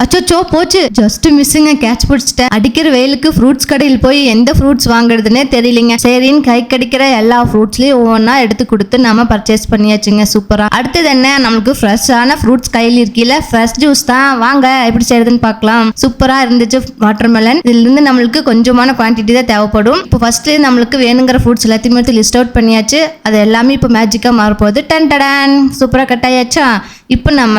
அச்சோ போச்சு, just மிஸ்ஸிங்க, catch பிடிச்சிட்டேன். அடிக்கிற வெயிலுக்கு ஃப்ரூட்ஸ் கடையில் போய் எந்த ஃப்ரூட்ஸ் வாங்குறதுனே தெரியலிங்க. சரின்னு கை கடிக்கிற எல்லா ஃப்ரூட்ஸ்லயும் ஒவ்வொன்றா எடுத்து கொடுத்து நாம பர்ச்சேஸ் பண்ணியாச்சுங்க. சூப்பரா. அடுத்தது என்ன, நமக்கு ஃப்ரெஷ்ஷான ஃப்ரூட்ஸ் கையில் இருக்கீல, ஃப்ரெஷ் ஜூஸ் தான். வாங்க எப்படி செய்யறதுன்னு பார்க்கலாம். சூப்பரா இருந்துச்சு வாட்டர்மெலன். இதுல இருந்து நம்மளுக்கு கொஞ்சமான குவான்டிட்டி தான் தேவைப்படும். இப்போ ஃபர்ஸ்ட்லேயே நம்மளுக்கு வேணுங்கிற ஃப்ரூட்ஸ் எல்லாத்தையுமே எடுத்து லிஸ்ட் அவுட் பண்ணியாச்சு. அது எல்லாமே இப்போ மேஜிக்கா மாறப்போகுது. டன் டடன், சூப்பரா கட் ஆயாச்சா. இப்போ நம்ம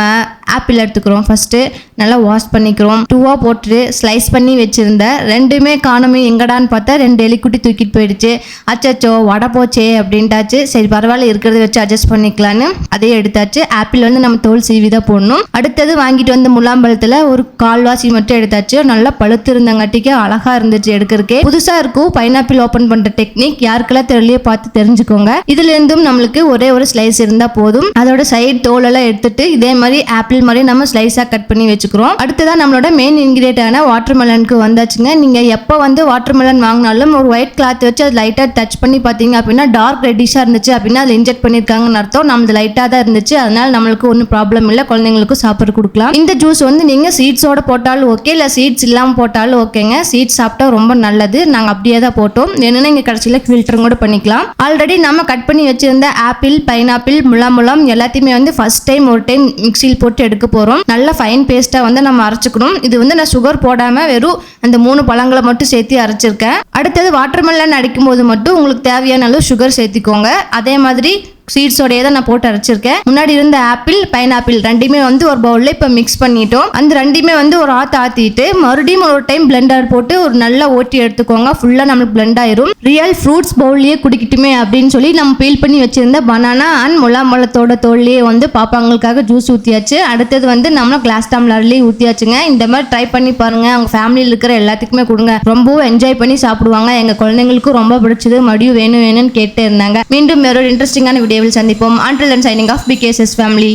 ஆப்பிள் எடுத்துக்கிறோம். ஃபர்ஸ்ட் நல்லா வாஷ் பண்ணிக்கிறோம். 2வா போட்டு ஸ்லைஸ் பண்ணி வச்சிருந்த ரெண்டுமே காணுமே, எங்கடான்னு பார்த்தா 2 எலிக்குட்டி தூக்கிட்டு போயிடுச்சு. அச்சோ வடை போச்சே அப்படின்ட்டாச்சு. சரி பரவாயில்ல, இருக்கிறத வச்சு அட்ஜஸ்ட் பண்ணிக்கலான்னு அதே எடுத்தாச்சு. ஆப்பிள் வந்து நம்ம தோல் சீவி தான் போடணும். அடுத்தது வாங்கிட்டு வந்த முலாம்பழத்தில் ஒரு கால்வாசி மட்டும் எடுத்தாச்சு. நல்லா பழுத்து இருந்தங்காட்டிக்கு அழகா இருந்துச்சு எடுக்கிறதுக்கே. புதுசா இருக்கும் பைனாப்பிள் ஓப்பன் பண்ற டெக்னிக், யாருக்கெல்லாம் தெரியலையோ பார்த்து தெரிஞ்சுக்கோங்க. இதுல இருந்தும் நம்மளுக்கு ஒரே ஒரு ஸ்லைஸ் இருந்தா போதும். அதோட சைடு தோல் எல்லாம் எடுத்துட்டு இதே மாதிரி ஆப்பிள் மாதிரி நம்ம ஸ்லைஸா கட் பண்ணி வச்சுக்கிறோம். அடுத்ததான் நம்மளோட மெயின் இன்கிரியன்டான வாட்டர்மெலனுக்கு வந்தாச்சுங்க. நீங்க எப்போ வந்து வாட்டர்மெலன் வாங்கினாலும் ஒரு ஒயிட் கிளாத் வச்சு அது லைட்டா டச் பண்ணி பார்த்தீங்க அப்படின்னா டார்க் ரெட்டிஷா இருந்துச்சு அப்படின்னா அது இன்ஜெக்ட் பண்ணிருக்காங்கன்னு அர்த்தம். நம்ம லைட்டா தான் இருந்துச்சு, அதனால நம்மளுக்கு ஒன்றும் ப்ராப்ளம் இல்லை, குழந்தைங்களுக்கும் சாப்பிட கொடுக்கலாம். இந்த ஜூஸ் வந்து நீங்க சீட்ஸோட போட்டாலும் ஓகே, இல்லை சீட்ஸ் இல்லாம போட்டாலும் ஓகேங்க. சீட்ஸ் சாப்பிட்டா ரொம்ப நல்லது. நாங்கள் அப்படியே தான் போட்டோம். என்னன்னா இங்க கடைசியில் ஃபில்டரும் கூட பண்ணிக்கலாம். ஆல்ரெடி நம்ம கட் பண்ணி வச்சிருந்த ஆப்பிள், பைனாப்பிள், முலாம்பழம் எல்லாத்தையுமே வந்து ஃபர்ஸ்ட் டைம் ஒரு டைம் மிக்சியில் போட்டு எடுக்க போறோம். நல்ல ஃபைன் பேஸ்டா வந்து நம்ம அரைச்சுக்கணும். இது வந்து நான் சுகர் போடாம வெறும் அந்த 3 பழங்களை மட்டும் சேர்த்து அரைச்சிருக்கேன். அடுத்தது வாட்டர்மெலன் அடிக்கும் போது மட்டும் உங்களுக்கு தேவையான அளவு சுகர் சேர்த்திக்கோங்க. அதே மாதிரி சீட்ஸோடையே தான் நான் போட்டு அரைச்சிருக்கேன். முன்னாடி இருந்த ஆப்பிள், பைனாப்பிள் ரெண்டுமே வந்து ஒரு பவுல்ல இப்போ மிக்ஸ் பண்ணிட்டோம். அந்த ரெண்டுமே வந்து ஒரு ஆத்திட்டு மறுபடியும் ஒரு டைம் பிளெண்டர் போட்டு ஒரு நல்லா ஓட்டி எடுத்துக்கோங்க. ஃபுல்லா நம்மளுக்கு பிளெண்ட் ஆயிரும். ரியல் ஃப்ரூட்ஸ் பவுல்லையே குடிக்கட்டுமே அப்படின்னு சொல்லி நம்ம பீல் பண்ணி வச்சிருந்த பனானா அண்ட் முலாம்பழத்தோட தோல்லையே வந்து பாப்பாங்களுக்காக ஜூஸ் ஊற்றியாச்சு. அடுத்தது வந்து நம்ம கிளாஸ் டம்ளர்லேயே ஊற்றியாச்சுங்க. இந்த மாதிரி ட்ரை பண்ணி பாருங்க. அவங்க ஃபேமிலியில் இருக்கிற எல்லாத்துக்குமே கொடுங்க. ரொம்பவும் என்ஜாய் பண்ணி சாப்பிடுவாங்க. எங்க குழந்தைங்களுக்கும் ரொம்ப பிடிச்சது. மறுபடியும் வேணும்னு கேட்டே இருந்தாங்க. மீண்டும் வேற ஒரு இன்ட்ரெஸ்டிங்கான வீடியோவில் சந்திப்போம். Until then, signing off, BKSS family.